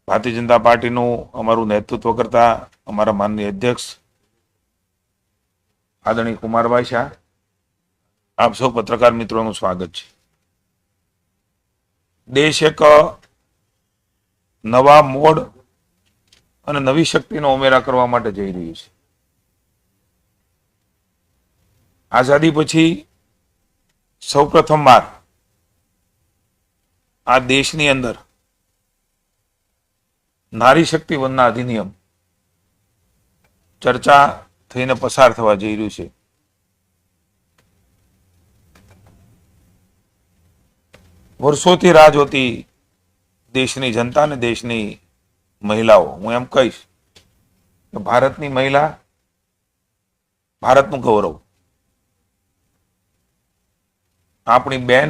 ભારતીય જનતા પાર્ટીનું અમારું નેતૃત્વ કરતા અમારા માનનીય અધ્યક્ષ આદરણીય કુમારભાઈ શાહ, આપ સૌ પત્રકાર મિત્રોનું સ્વાગત છે. દેશ એક નવા મોડ અને નવી શક્તિનો ઉમેરા કરવા માટે જઈ રહ્યું છે. આઝાદી પછી સૌપ્રથમ વાર આ દેશની અંદર નારી શક્તિ વંદના અધિનિયમ ચર્ચા થઈને પસાર થવા જઈ રહ્યું છે. વર્ષોથી રાહ જોતી દેશની જનતા અને દેશની મહિલાઓ, હું એમ કહીશ કે ભારતની મહિલા ભારતનું ગૌરવ, આપણી બેન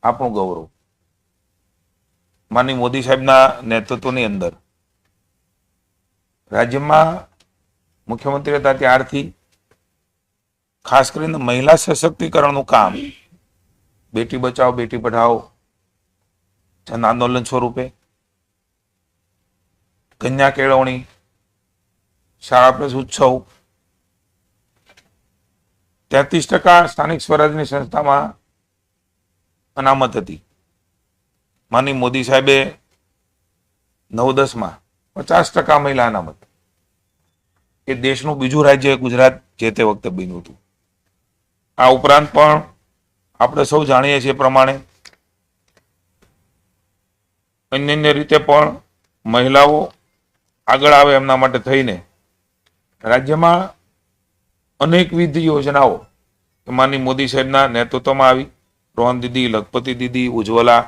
આપણું ગૌરવ. માનનીય મોદી સાહેબના નેતૃત્વની અંદર રાજ્યમાં મુખ્યમંત્રી હતા ત્યારથી ખાસ કરીને મહિલા સશક્તિકરણનું કામ બેટી બચાવો બેટી પઢાઓ જન આંદોલન સ્વરૂપે, કન્યા કેળવણી, શાળા પ્રવેશ ઉત્સવ, 33% સ્થાનિક સ્વરાજની સંસ્થામાં અનામત હતી. માનનીય મોદી સાહેબે 9-10માં 50% મહિલા અનામત. એ દેશનું બીજું રાજ્ય ગુજરાત જે તે વખતે બન્યું હતું. આ ઉપરાંત પણ આપણે સૌ જાણીએ છીએ પ્રમાણે અન્ય રીતે પણ મહિલાઓ આગળ આવે એમના માટે થઈને રાજ્યમાં અનેકવિધ યોજનાઓ માનનીય મોદી સાહેબના નેતૃત્વમાં આવી. રોહન દીદી, લખપતિ દીદી, ઉજ્જવલા,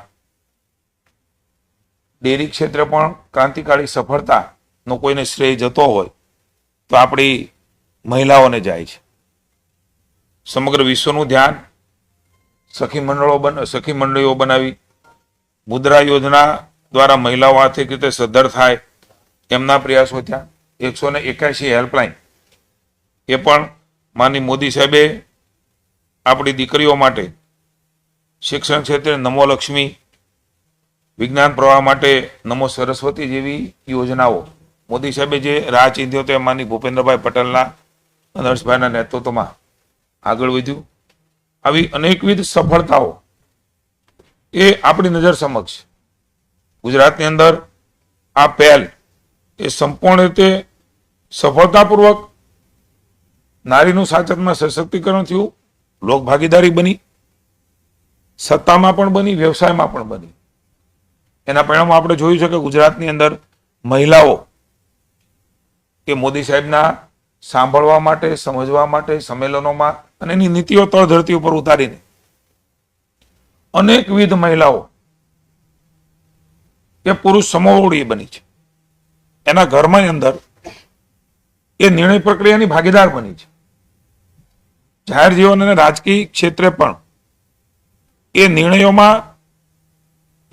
ડેરી ક્ષેત્રે પણ ક્રાંતિકારી સફળતાનો કોઈને શ્રેય જતો હોય તો આપણી મહિલાઓને જાય છે. સમગ્ર વિશ્વનું ધ્યાન સખી મંડળીઓ બનાવી, મુદ્રા યોજના દ્વારા મહિલાઓ આર્થિક રીતે સદ્ધર થાય એમના પ્રયાસો થયા. 181 હેલ્પલાઇન એ પણ માનનીય મોદી સાહેબે આપણી દીકરીઓ માટે શિક્ષણ ક્ષેત્રે નમો લક્ષ્મી, વિજ્ઞાન પ્રવાહ માટે નમો સરસ્વતી જેવી યોજનાઓ મોદી સાહેબે જે રાહ ચીંધ્યો તે માનનીય ભૂપેન્દ્રભાઈ પટેલના અને હર્ષભાઈના નેતૃત્વમાં આગળ વધ્યું. આવી અનેકવિધ સફળતાઓ એ આપણી નજર સમક્ષ ગુજરાતની અંદર આ પહેલ એ સંપૂર્ણ રીતે સફળતાપૂર્વક નારીનું સાચતમાં સશક્તિકરણ થયું, લોક ભાગીદારી બની, સત્તામાં પણ બની, વ્યવસાયમાં પણ બની. એના પરિણામો આપણે જોયું છે કે ગુજરાતની અંદર મહિલાઓ કે મોદી સાહેબના સાંભળવા માટે, સમજવા માટે સંમેલનોમાં અને એની નીતિઓ તળધરતી ઉપર ઉતારીને અનેકવિધ મહિલાઓ એ પુરુષ સમોવડી બની છે. એના ઘરની અંદર એ નિર્ણય પ્રક્રિયાની ભાગીદાર બની છે. જાહેર જીવન અને રાજકીય ક્ષેત્રે પણ એ નિર્ણયોમાં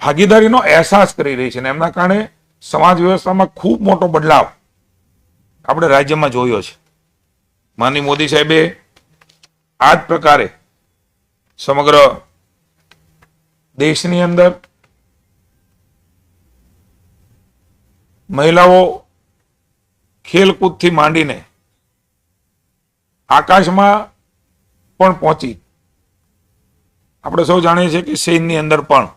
ભાગીદારીનો અહેસાસ કરી રહી છે અને એમના કારણે સમાજ વ્યવસ્થામાં ખૂબ મોટો બદલાવ આપણે રાજ્યમાં જોયો છે. માનનીય મોદી સાહેબે આ જ પ્રકારે સમગ્ર દેશની અંદર મહિલાઓ ખેલકૂદથી માંડીને આકાશમાં પણ પહોંચી. આપણે સૌ જાણીએ છીએ કે સૈન્યની અંદર પણ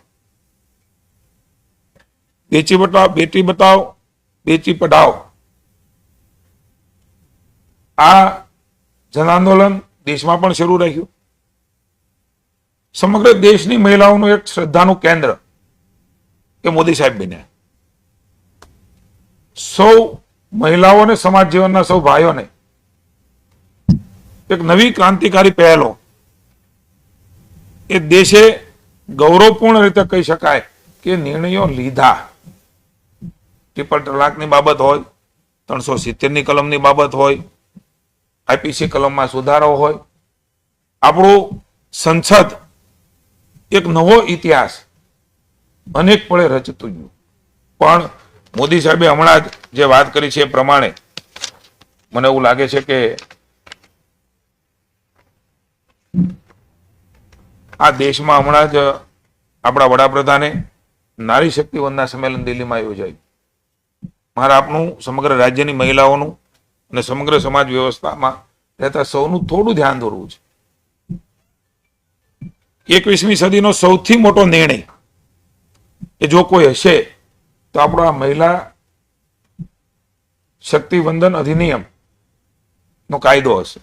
બેટી બચાવો બેટી પઢાઓ આ જન આંદોલન દેશમાં પણ શરૂ રહ્યું. સમગ્ર દેશની મહિલાઓનું એક શ્રદ્ધાનું કેન્દ્ર એ મોદી સાહેબ બન્યા. સૌ મહિલાઓને, સમાજ જીવનના સૌ ભાઈઓને એક નવી ક્રાંતિકારી પહેલો એ દેશે ગૌરવપૂર્ણ રીતે કહી શકાય કે નિર્ણયો લીધા. ટ્રિપલ તલાકની બાબત હોય, 370ની કલમની બાબત હોય, IPC કલમમાં સુધારો હોય, આપણું સંસદ એક નવો ઇતિહાસ અનેક પળે રચતું ગયું. પણ મોદી સાહેબે હમણાં જે વાત કરી છે એ પ્રમાણે મને એવું લાગે છે કે આ દેશમાં હમણાં જ આપણા વડાપ્રધાને નારી શક્તિ વંદના સંમેલન દિલ્હીમાં યોજાયું. મારા આપનું સમગ્ર રાજ્યની મહિલાઓનું અને સમગ્ર સમાજ વ્યવસ્થામાં રહેતા સૌનું થોડું ધ્યાન દોરવું છે. 21મી સદીનો સૌથી મોટો નિર્ણય એ જો કોઈ હશે તો આપણો આ મહિલા શક્તિવંદન અધિનિયમ નો કાયદો હશે.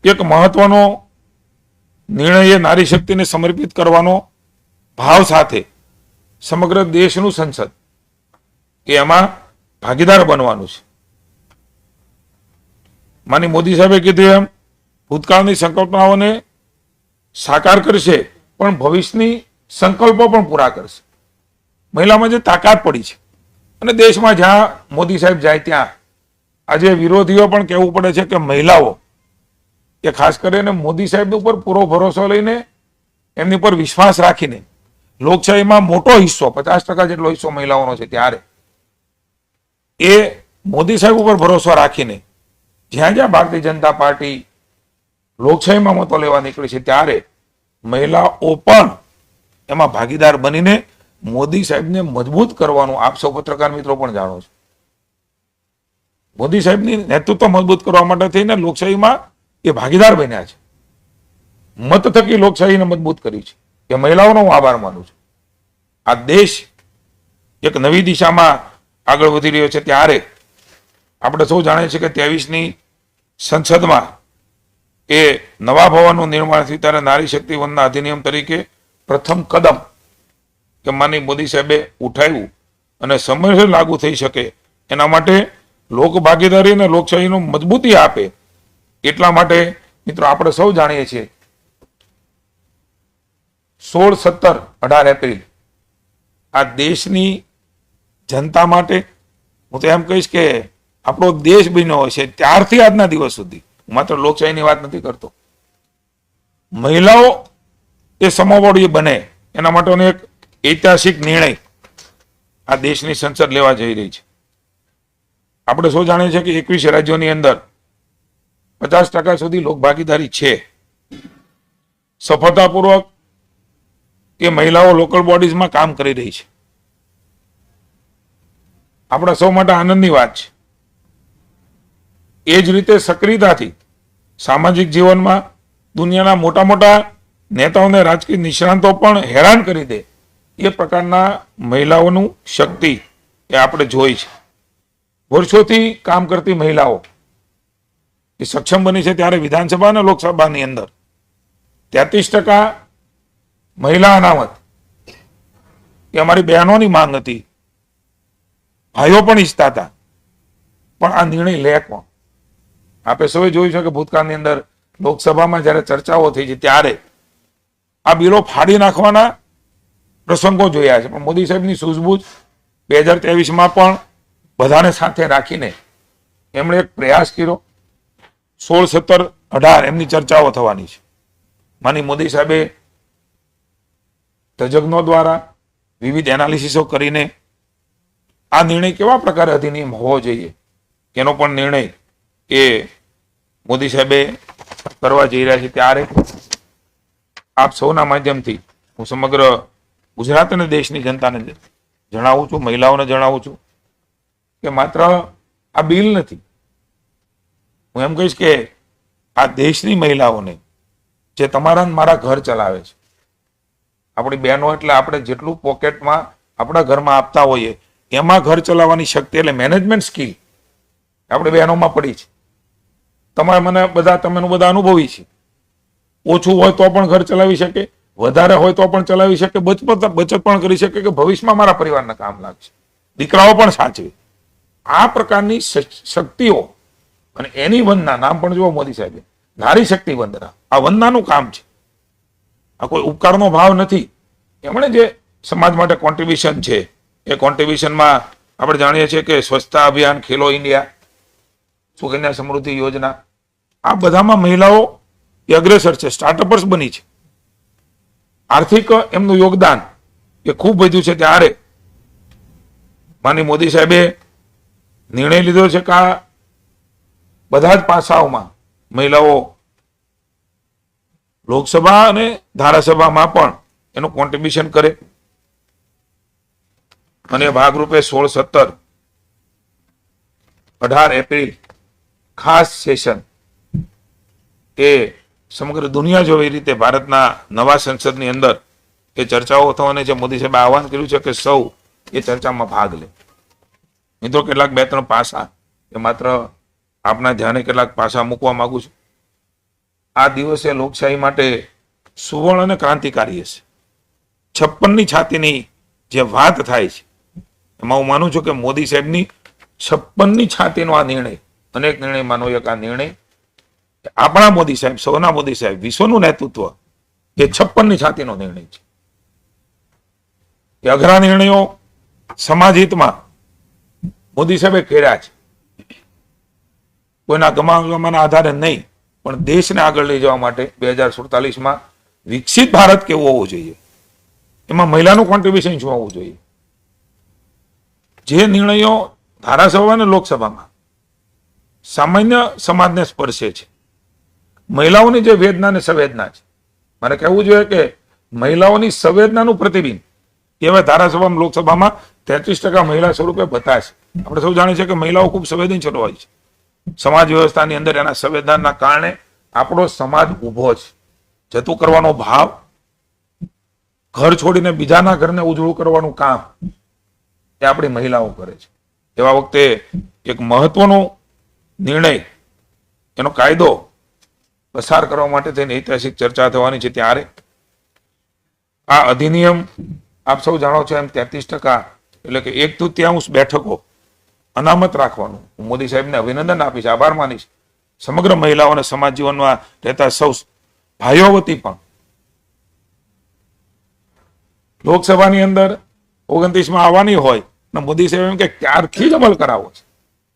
એક મહત્વનો નિર્ણય એ નારી શક્તિને સમર્પિત કરવાનો ભાવ સાથે સમગ્ર દેશનું સંસદ એ એમાં ભાગીદાર બનવાનું છે. માની મોદી સાહેબે કીધું એમ ભૂતકાળની સંકલ્પનાઓને સાકાર કરશે પણ ભવિષ્યની સંકલ્પો પણ પૂરા કરશે. મહિલામાં જે તાકાત પડી છે અને દેશમાં જ્યાં મોદી સાહેબ જાય ત્યાં આજે વિરોધીઓ પણ કહેવું પડે છે કે મહિલાઓ એ ખાસ કરીને મોદી સાહેબ ઉપર પૂરો ભરોસો લઈને એમની પર વિશ્વાસ રાખીને લોકશાહીમાં મોટો હિસ્સો 50% જેટલો હિસ્સો મહિલાઓનો છે ત્યારે એ મોદી સાહેબ ઉપર ભરોસો રાખીને જ્યાં જ્યાં ભારતીય જનતા પાર્ટી લોકશાહીમાં મતો લેવા નીકળી છે ત્યારે મહિલાઓ પણ એમાં ભાગીદાર બનીને મોદી સાહેબને મજબૂત કરવાનું આપ સૌ પત્રકાર મિત્રો પણ જાણો છો. મોદી સાહેબની નેતૃત્વ મજબૂત કરવા માટે થઈને લોકશાહીમાં એ ભાગીદાર બન્યા છે. મત થકી લોકશાહીને મજબૂત કરી છે. એ મહિલાઓનો હું આભાર માનું છું. આ દેશ એક નવી દિશામાં આગળ વધી રહ્યો છે ત્યારે આપણે સૌ જાણીએ છીએ કે 23મી સંસદમાં એ નવા ભવનનું નિર્માણ થયું ત્યારે નારી શક્તિ વંદના અધિનિયમ તરીકે પ્રથમ કદમ કે માની મોદી સાહેબે ઉઠાવ્યું અને સમયસર લાગુ થઈ શકે એના માટે લોક ભાગીદારી અને લોકશાહીનો મજબૂતી આપે એટલા માટે મિત્રો આપણે સૌ જાણીએ છીએ 16, 17, 18 એપ્રિલ આ દેશની જનતા માટે હું તો એમ કહીશ કે આપણો દેશ બન્યો હશે ત્યારથી આજના દિવસ સુધી, માત્ર લોકશાહીની વાત નથી કરતો, મહિલાઓ એ સમોવડી બને એના માટેનો એક ઐતિહાસિક નિર્ણય આ દેશની સંસદ લેવા જઈ રહી છે. આપણે સૌ જાણીએ છીએ કે 21 રાજ્યોની અંદર 50% સુધી લોકભાગીદારી છે. સફળતાપૂર્વક એ મહિલાઓ લોકલ બોડીઝમાં કામ કરી રહી છે. આપણા સૌ માટે આનંદની વાત છે. એ જ રીતે સક્રિયતાથી સામાજિક જીવનમાં દુનિયાના મોટા મોટા નેતાઓને રાજકીય નિષ્ણાંતો પણ હેરાન કરી દે એ પ્રકારના મહિલાઓનું શક્તિ એ આપણે જોઈ છે. વર્ષોથી કામ કરતી મહિલાઓ એ સક્ષમ બની છે ત્યારે વિધાનસભા અને લોકસભાની અંદર 33% મહિલા અનામત એ અમારી બહેનોની માંગ હતી, ભાઈઓ પણ ઈચ્છતા હતા, પણ આ નિર્ણય લે કોણ? આપણે સૌએ જોયું છે કે ભૂતકાળની અંદર લોકસભામાં જ્યારે ચર્ચાઓ થઈ છે ત્યારે આ બિલો ફાડી નાખવાના પ્રસંગો જોયા છે, પણ મોદી સાહેબની સૂઝબૂઝ 2023માં પણ બધાને સાથે રાખીને એમણે એક પ્રયાસ કર્યો. 16, 17, 18 એમની ચર્ચાઓ થવાની છે. માની મોદી સાહેબે તજજ્ઞો દ્વારા વિવિધ એનાલિસિસો કરીને આ નિર્ણય કેવા પ્રકારે અધિનિયમ હોવો જોઈએ એનો પણ નિર્ણય એ મોદી સાહેબે કરવા જઈ રહ્યા છે. ત્યારે આપ સૌના માધ્યમથી હું સમગ્ર ગુજરાત અને દેશની જનતાને જણાવું છું, મહિલાઓને જણાવું છું કે માત્ર આ બિલ નથી, હું એમ કહીશ કે આ દેશની મહિલાઓને જે તમારા મારા ઘર ચલાવે છે, આપણી બહેનો એટલે આપણે જેટલું પોકેટમાં આપણા ઘરમાં આપતા હોઈએ એમાં ઘર ચલાવવાની શક્તિ એટલે મેનેજમેન્ટ સ્કિલ આપણે બહેનોમાં પડી છે. તમે બધા અનુભવી છે. ઓછું હોય તો પણ ઘર ચલાવી શકે, વધારે હોય તો પણ ચલાવી શકે, બચત પણ કરી શકે કે ભવિષ્યમાં મારા પરિવારના કામ લાગશે, દીકરાઓ પણ સાચવે. આ પ્રકારની શક્તિઓ અને એની વંદના, નામ પણ જુઓ મોદી સાહેબે, નારી શક્તિ વંદના, આ વંદનાનું કામ છે. આ કોઈ ઉપકારનો ભાવ નથી. એમણે જે સમાજ માટે કોન્ટ્રીબ્યુશન છે એ કોન્ટ્રીબ્યુશનમાં આપણે જાણીએ છીએ કે સ્વચ્છતા અભિયાન, ખેલો ઇન્ડિયા, સુકન્યા સમૃદ્ધિ યોજના, આ બધામાં મહિલાઓ એ અગ્રેસર છે, સ્ટાર્ટઅપર્સ બની છે. આર્થિક એમનું યોગદાન એ ખૂબ વધ્યું છે. ત્યારે માનનીય મોદી સાહેબે નિર્ણય લીધો છે કે આ બધા જ પાસાઓમાં મહિલાઓ લોકસભા અને ધારાસભામાં પણ એનું કોન્ટ્રીબ્યુશન કરે. અને ભાગરૂપે 16, 17, 18 એપ્રિલ ખાસ સેશન એ સમગ્ર દુનિયા જોવે એ રીતે ભારતના નવા સંસદની અંદર એ ચર્ચાઓ થવાની છે. મોદી સાહેબે આહવાન કર્યું છે કે સૌ એ ચર્ચામાં ભાગ લે. મિત્રો, કેટલાક 2-3 પાસા એ માત્ર આપના ધ્યાને કેટલાક પાસા મૂકવા માંગુ છું. આ દિવસે લોકશાહી માટે સુવર્ણ અને ક્રાંતિકારી હશે. 56ની છાતીની જે વાત થાય છે એમાં હું માનું છું કે મોદી સાહેબની 56ની છાતીનો આ નિર્ણય અનેક નિર્ણયમાંનો એક આ નિર્ણય આપણા મોદી સાહેબ, સૌના મોદી સાહેબ, વિશ્વનું નેતૃત્વ એ 56ની છાતીનો નિર્ણય છે. એ અઘરા નિર્ણયો સમાજ હિતમાં મોદી સાહેબે કર્યા છે. કોઈના ગમાગમાના આધારે નહીં, પણ દેશને આગળ લઈ જવા માટે 2047માં વિકસિત ભારત કેવું હોવું જોઈએ, એમાં મહિલાનું કોન્ટ્રીબ્યુશન શું હોવું જોઈએ. જે નિર્ણયો ધારાસભા અને લોકસભામાં સામાન્ય સમાજને સ્પર્શે છે, મહિલાઓની જે વેદના અને સંવેદના છે, મારે કહેવું જોઈએ કે મહિલાઓની સંવેદનાનું પ્રતિબિંબ એ હવે ધારાસભામાં લોકસભામાં 33% મહિલા સ્વરૂપે બતાશે. આપણે સૌ જાણીએ છીએ કે મહિલાઓ ખૂબ સંવેદનશીલ હોય છે. સમાજ વ્યવસ્થાની અંદર એના સંવેદનના કારણે આપણો સમાજ ઊભો છે. જતું કરવાનો ભાવ, ઘર છોડીને બીજાના ઘરને ઉજળું કરવાનું કામ એ આપણી મહિલાઓ કરે છે. એવા વખતે એક મહત્વનો નિર્ણય, એનો કાયદો પસાર કરવા માટે થઈને ઐતિહાસિક ચર્ચા થવાની છે. ત્યારે આ અધિનિયમ આપ સૌ જાણો છો એમ 33% એટલે કે 1/3 બેઠકો અનામત રાખવાનું હું મોદી સાહેબને અભિનંદન આપીશ, આભાર માનીશ. સમગ્ર મહિલાઓ અને સમાજ જીવનમાં રહેતા સૌ ભાઈઓ વતી પણ લોકસભાની અંદર 29માં આવવાની હોય અને મોદી સાહેબ એમ કે ક્યારથી જ અમલ કરાવો છે.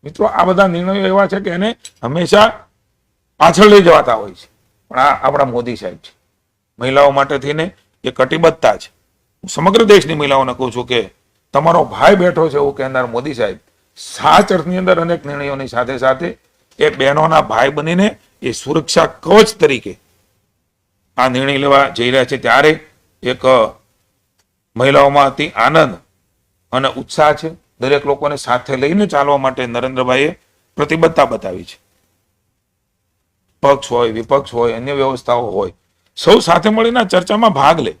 મિત્રો, આ બધા નિર્ણયો એવા છે કે એને હંમેશા પાછળ લઈ જવાતા હોય છે, પણ આ આપણા મોદી સાહેબ છે. મહિલાઓ માટે થઈને એ કટિબદ્ધતા છે. હું સમગ્ર દેશની મહિલાઓને કહું છું કે તમારો ભાઈ બેઠો છે એવું કહેનાર મોદી સાહેબ સાચ અર્થની અંદર અનેક નિર્ણયોની સાથે સાથે એ બહેનોના ભાઈ બનીને એ સુરક્ષા કવચ તરીકે આ નિર્ણય લેવા જઈ રહ્યા છે. ત્યારે એક મહિલાઓમાં અતિ આનંદ અને ઉત્સાહ છે. દરેક લોકોને સાથે લઈને ચાલવા માટે નરેન્દ્રભાઈએ પ્રતિબદ્ધતા બતાવી છે. પક્ષ હોય, વિપક્ષ હોય, અન્ય વ્યવસ્થાઓ હોય, સૌ સાથે મળીને ચર્ચામાં ભાગ લે,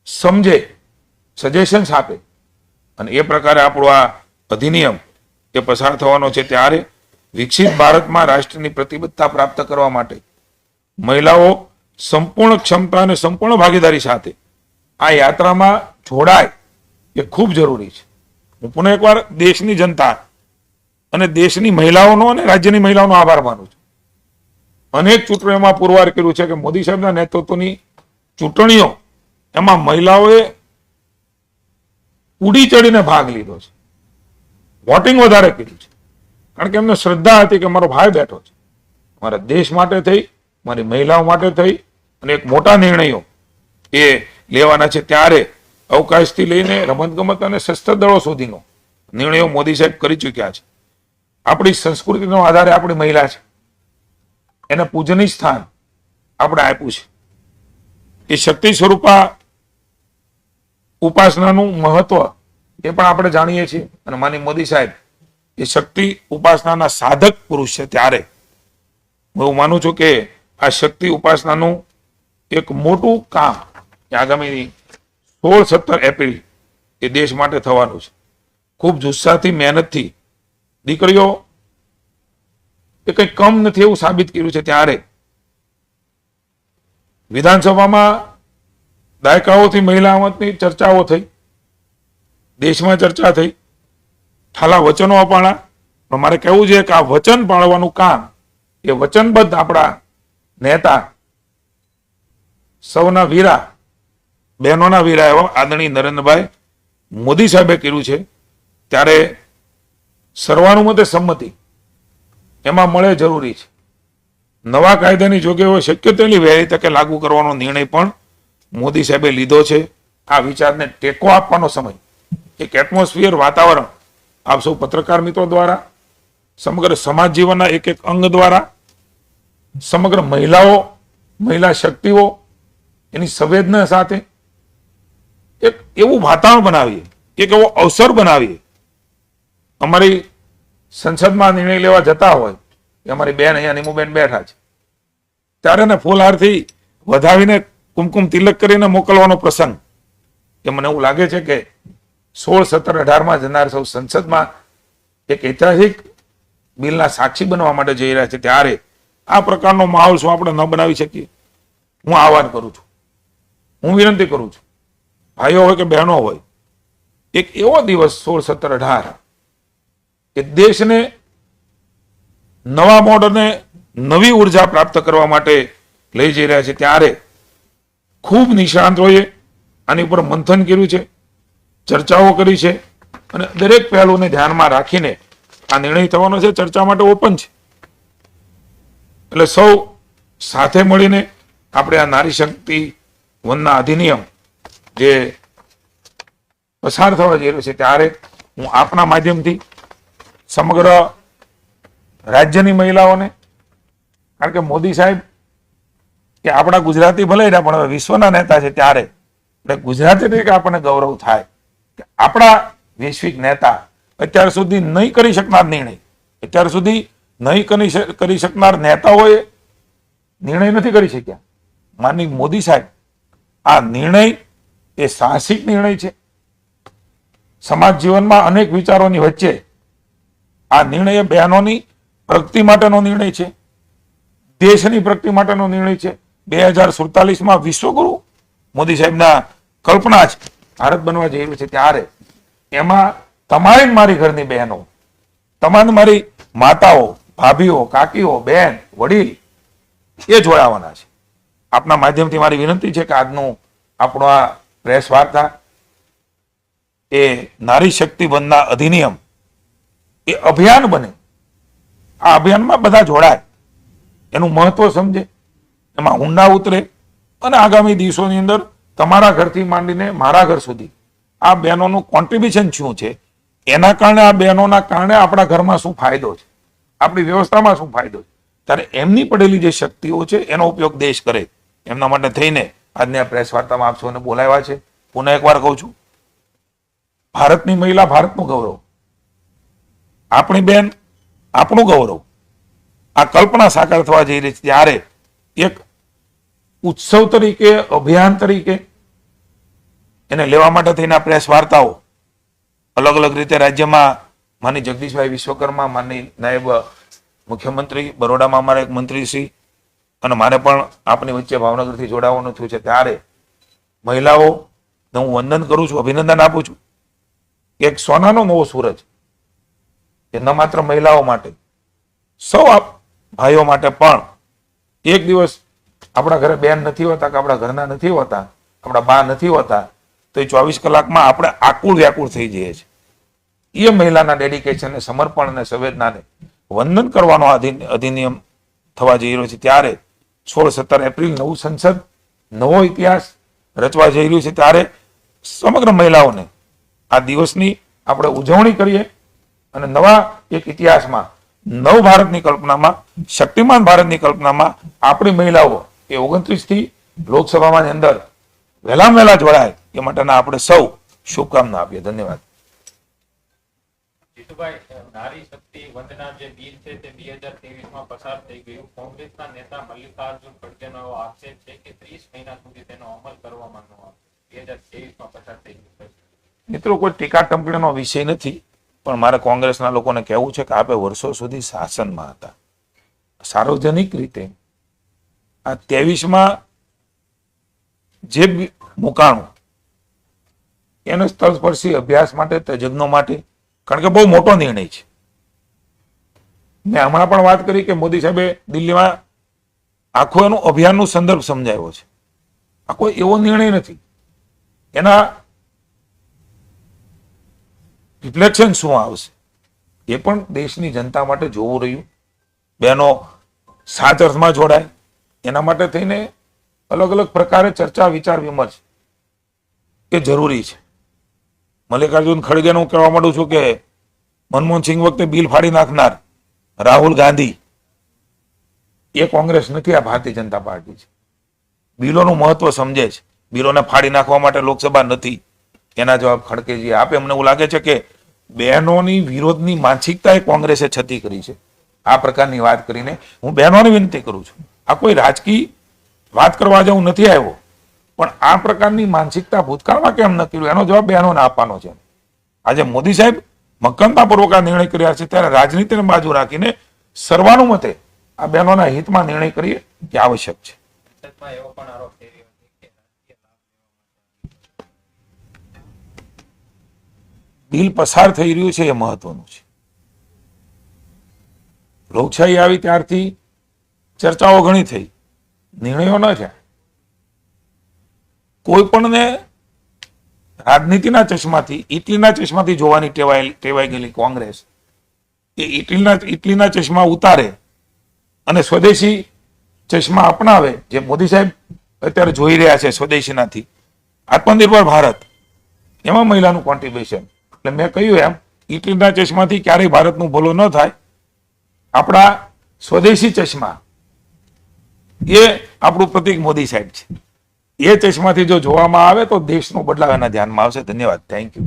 સમજે, સજેશન્સ આપે અને એ પ્રકારે આપણો આ અધિનિયમ એ પસાર થવાનો છે. ત્યારે વિકસિત ભારતમાં રાષ્ટ્રની પ્રતિબદ્ધતા પ્રાપ્ત કરવા માટે મહિલાઓ સંપૂર્ણ ક્ષમતા અને સંપૂર્ણ ભાગીદારી સાથે આ યાત્રામાં જોડાય એ ખૂબ જરૂરી છે. હું પુનઃ એકવાર દેશની જનતા અને દેશની મહિલાઓનો અને રાજ્યની મહિલાઓનો આભાર માનું છું. અનેક ચૂંટણીઓમાં પુરવાર કર્યું છે કે મોદી સાહેબના નેતૃત્વની ચૂંટણીઓ એમાં મહિલાઓએ ઉડી ચડીને ભાગ લીધો છે, વોટિંગ વધારે કર્યું છે, કારણ કે એમને શ્રદ્ધા હતી કે મારો ભાઈ બેઠો છે, મારા દેશ માટે થઈ, મારી મહિલાઓ માટે થઈ અને એક મોટા નિર્ણયો એ લેવાના છે. ત્યારે અવકાશથી લઈને રમતગમત અને સશસ્ત્ર દળો સુધીનો નિર્ણયો મોદી સાહેબ કરી ચૂક્યા છે. આપણી સંસ્કૃતિનો આધારે આપણી મહિલા છે, એને પૂજનીય સ્થાન આપણે આપ્યું છે. એ શક્તિ સ્વરૂપા ઉપાસનાનું મહત્વ એ પણ આપણે જાણીએ છીએ અને માની મોદી સાહેબ એ શક્તિ ઉપાસનાના સાધક પુરુષ છે. ત્યારે હું માનું છું કે આ શક્તિ ઉપાસનાનું એક મોટું કામ આગામી 16, 17 એપ્રિલ એ દેશ માટે થવાનું છે. ખૂબ જુસ્સાથી, મહેનતથી દીકરીઓ એ કંઈ કમ નથી એવું સાબિત કર્યું છે. ત્યારે વિધાનસભામાં દાયકાઓથી મહિલા મતની ચર્ચાઓ થઈ, દેશમાં ચર્ચા થઈ, ઠાલા વચનો અપાણા, પણ મારે કહેવું છે કે આ વચન પાળવાનું કામ એ વચનબદ્ધ આપણા નેતા, સૌના વીરા, બહેનોના વીરા એવા આદરણીય નરેન્દ્રભાઈ મોદી સાહેબે કર્યું છે. ત્યારે સર્વાનુમતે સંમતિ એમાં મળે જરૂરી છે. નવા કાયદાની જોગવાઈઓ શક્ય તેટલી વહેલી તકે લાગુ કરવાનો નિર્ણય પણ મોદી સાહેબે લીધો છે. આ વિચારને ટેકો આપવાનો સમય, એક એટમોસ્ફિયર, વાતાવરણ આપ સૌ પત્રકાર મિત્રો દ્વારા, સમગ્ર સમાજ જીવનના એક એક અંગ દ્વારા, સમગ્ર મહિલાઓ, મહિલા શક્તિઓ એની સંવેદના સાથે એક એવું વાતાવરણ બનાવીએ એક એવો અવસર બનાવીએ. અમારી સંસદમાં નિર્ણય લેવા જતા હોય કે અમારી બેન અહીંયા નીમુબેન બેઠા છે, ત્યારે ને ફૂલહારથી વધાવીને કુમકુમ તિલક કરીને મોકલવાનો પ્રસંગ, કે મને એવું લાગે છે કે 16, 17, 18માં જનાર સૌ સંસદમાં એક ઐતિહાસિક બિલના સાક્ષી બનવા માટે જઈ રહ્યા છે, ત્યારે આ પ્રકારનો માહોલ શું આપણે ન બનાવી શકીએ? હું આહવાન કરું છું, હું વિનંતી કરું છું, ભાઈઓ હોય કે બહેનો હોય, એક એવો દિવસ 16, 17, 18 કે દેશને નવા મોડને નવી ઉર્જા પ્રાપ્ત કરવા માટે લઈ જઈ રહ્યા છે, ત્યારે ખૂબ નિષ્ણાંતોએ આની ઉપર મંથન કર્યું છે, ચર્ચાઓ કરી છે, અને દરેક પહેલુંને ધ્યાનમાં રાખીને આ નિર્ણય થવાનો છે. ચર્ચા માટે ઓપન છે. એટલે સૌ સાથે મળીને આપણે આ નારી શક્તિ વંદના અધિનિયમ જે પસાર થવા જઈ રહ્યો છે, ત્યારે હું આપના માધ્યમથી સમગ્ર રાજ્યની મહિલાઓને, કારણ કે મોદી સાહેબ કે આપણા ગુજરાતી ભલે રહ્યા પણ હવે વિશ્વના નેતા છે, ત્યારે ગુજરાતી તરીકે આપણને ગૌરવ થાય કે આપણા વૈશ્વિક નેતા અત્યાર સુધી નહીં કરી શકનાર નિર્ણય, અત્યાર સુધી નહીં કરી શકનાર નેતાઓએ નિર્ણય નથી કરી શક્યા. માનનીય મોદી સાહેબ આ નિર્ણય એ સાહસિક નિર્ણય છે. સમાજ જીવનમાં અનેક વિચારોની વચ્ચે આ નિર્ણય બહેનોની પ્રગતિ માટેનો નિર્ણય છે, દેશની પ્રગતિ માટેનો નિર્ણય છે. 2047માં વિશ્વગુરુ મોદી સાહેબના કલ્પના છે ભારત બનવા જઈ રહ્યું છે, ત્યારે એમાં તમારી મારી ઘરની બહેનો, તમારી મારી માતાઓ, ભાભીઓ, કાકીઓ, બહેન, વડીલ એ જોડાવાના છે. આપના માધ્યમથી મારી વિનંતી છે કે આજનું આપણો આ પ્રેસ વાર્તા એ નારી શક્તિ વંદના અધિનિયમ એ અભિયાન બને. આ અભિયાનમાં બધા જોડાય, એનું મહત્વ સમજે, એમાં ઊંડા ઉતરે, અને આગામી દિવસોની અંદર તમારા ઘરથી માંડીને મારા ઘર સુધી આ બહેનોનું કોન્ટ્રીબ્યુશન શું છે, એના કારણે આ બહેનોના કારણે આપણા ઘરમાં શું ફાયદો છે, આપણી વ્યવસ્થામાં શું ફાયદો છે, ત્યારે એમની પડેલી જે શક્તિઓ છે એનો ઉપયોગ દેશ કરે, એમના માટે થઈને આજની આ પ્રેસ વાર્તામાં આપ સૌને બોલાવ્યા છે. પુનઃ એકવાર કહું છું, ભારતની મહિલા ભારતનું ગૌરવ, આપણી બેન આપણું ગૌરવ. આ કલ્પના સાકાર થવા જઈ રહી છે, ત્યારે એક ઉત્સવ તરીકે, અભિયાન તરીકે એને લેવા માટે થઈને આ પ્રેસ વાર્તાઓ અલગ અલગ રીતે રાજ્યમાં માની જગદીશભાઈ વિશ્વકર્મા, માની નાયબ મુખ્યમંત્રી, બરોડામાં અમારા એક મંત્રીશ્રી, અને મારે પણ આપની વચ્ચે ભાવનગરથી જોડાવાનું થયું છે, ત્યારે મહિલાઓને હું વંદન કરું છું, અભિનંદન આપું છું. એક સોનાનો નવો સૂરજ એ ન માત્ર મહિલાઓ માટે, સૌ ભાઈઓ માટે પણ એક દિવસ આપણા ઘરે બેન નથી હોતા, કે આપણા ઘરના નથી હોતા, આપણા બા નથી હોતા, તો એ 24 કલાકમાં આપણે આકુળ વ્યાકુળ થઈ જઈએ છીએ. એ મહિલાના ડેડિકેશન, સમર્પણ અને સંવેદનાને વંદન કરવાનો અધિનિયમ થવા જઈ રહ્યો છે, ત્યારે 16-17 એપ્રિલ નવું સંસદ, નવો ઇતિહાસ રચવા જઈ રહ્યું છે, ત્યારે સમગ્ર મહિલાઓને આ દિવસની આપણે ઉજવણી કરીએ, અને નવા એક ઇતિહાસમાં, નવ ભારતની કલ્પનામાં, શક્તિમાન ભારતની કલ્પનામાં આપણી મહિલાઓ એ 29થી લોકસભામાં અંદર વહેલામાં વહેલા જોડાય એ માટેના આપણે સૌ શુભકામના આપીએ. ધન્યવાદ. જીતુભાઈ, નારી શક્તિ વંદના જે બિલ છે તે 2023માં પસાર થઈ ગયું. કોંગ્રેસના નેતા મલ્લિકાર્જુન ખડગેનો એવો આક્ષેપ છે કે 30 મહિના સુધી તેનો અમલ કરવામાં ન આવે. 2023માં પસાર થઈ ગયું. મિત્રો, કોઈ ટીકા ટિપ્પણીનો વિષય નથી, પણ મારે કોંગ્રેસના લોકોને કહેવું છે કે આપે વર્ષો સુધી શાસનમાં હતા, સાર્વજનિક રીતે આ 23માં જે મુકાણું એને સ્થળસ્પર્શી અભ્યાસ માટે, તજજ્ઞો માટે, કારણ કે બહુ મોટો નિર્ણય છે. મેં હમણાં પણ વાત કરી કે મોદી સાહેબે દિલ્હીમાં આખું એનું અભિયાનનું સંદર્ભ સમજાવ્યો છે. આ કોઈ એવો નિર્ણય નથી, એના રિફ્લેક્શન શું આવશે એ પણ દેશની જનતા માટે જોવું રહ્યું. બહેનો સાચ અર્થમાં જોડાય એના માટે થઈને અલગ અલગ પ્રકારે ચર્ચા, વિચાર વિમર્શ એ જરૂરી છે. મલ્લિકાર્જુન ખડગેને હું કહેવા માંડું છું કે મનમોહન સિંહ વખતે બિલ ફાડી નાખનાર રાહુલ ગાંધી એ કોંગ્રેસ નથી, આ ભારતીય જનતા પાર્ટી છે. બિલોનું મહત્વ સમજે છે. બિલોને ફાડી નાખવા માટે લોકસભા નથી, એના જવાબ ખડકેજી આપે. અમને એવું લાગે છે કે બહેનોની વિરોધની માનસિકતા એ કોંગ્રેસે છતી કરી છે. આ પ્રકારની વાત કરીને હું બહેનોને વિનંતી કરું છું, આ કોઈ રાજકીય વાત કરવા જેવું નથી આવ્યો, પણ આ પ્રકારની માનસિકતા ભૂતકાળમાં કેમ ન કર્યું એનો જવાબ બહેનોને આપવાનો છે. આજે મોદી સાહેબ મક્કમતાપૂર્વક આ નિર્ણય કર્યા છે, ત્યારે રાજનીતિને બાજુ રાખીને સર્વાનુમતે આ બહેનોના હિતમાં નિર્ણય કરીએ એ આવશ્યક છે. સંસદમાં એવો પણ આરોપ થઈ રહ્યો છે કે રાજકીય લાભ લેવા માટે બિલ પસાર થઈ રહ્યું છે એ મહત્વનું છે. લોકશાહી આવી ત્યારથી ચર્ચાઓ ઘણી થઈ, નિર્ણયો ન થયા. કોઈ પણને રાજનીતિના ચશ્માથી, ઇટલીના ચશ્માથી જોવાની ટેવાઈ ગયેલી કોંગ્રેસ એ ઇટલીના ચશ્મા ઉતારે અને સ્વદેશી ચશ્મા અપનાવે, જે મોદી સાહેબ અત્યારે જોઈ રહ્યા છે સ્વદેશીનાથી આત્મનિર્ભર ભારત, એમાં મહિલાનું કોન્ટ્રીબ્યુશન. એટલે મેં કહ્યું એમ, ઇટલીના ચશ્માથી ક્યારેય ભારતનું ભલું ન થાય. આપણા સ્વદેશી ચશ્મા એ આપણું પ્રતિક મોદી સાહેબ છે. એ ચશ્માથી જો જોવામાં આવે તો દેશનો બદલાવ એના ધ્યાનમાં આવશે. ધન્યવાદ. Thank you.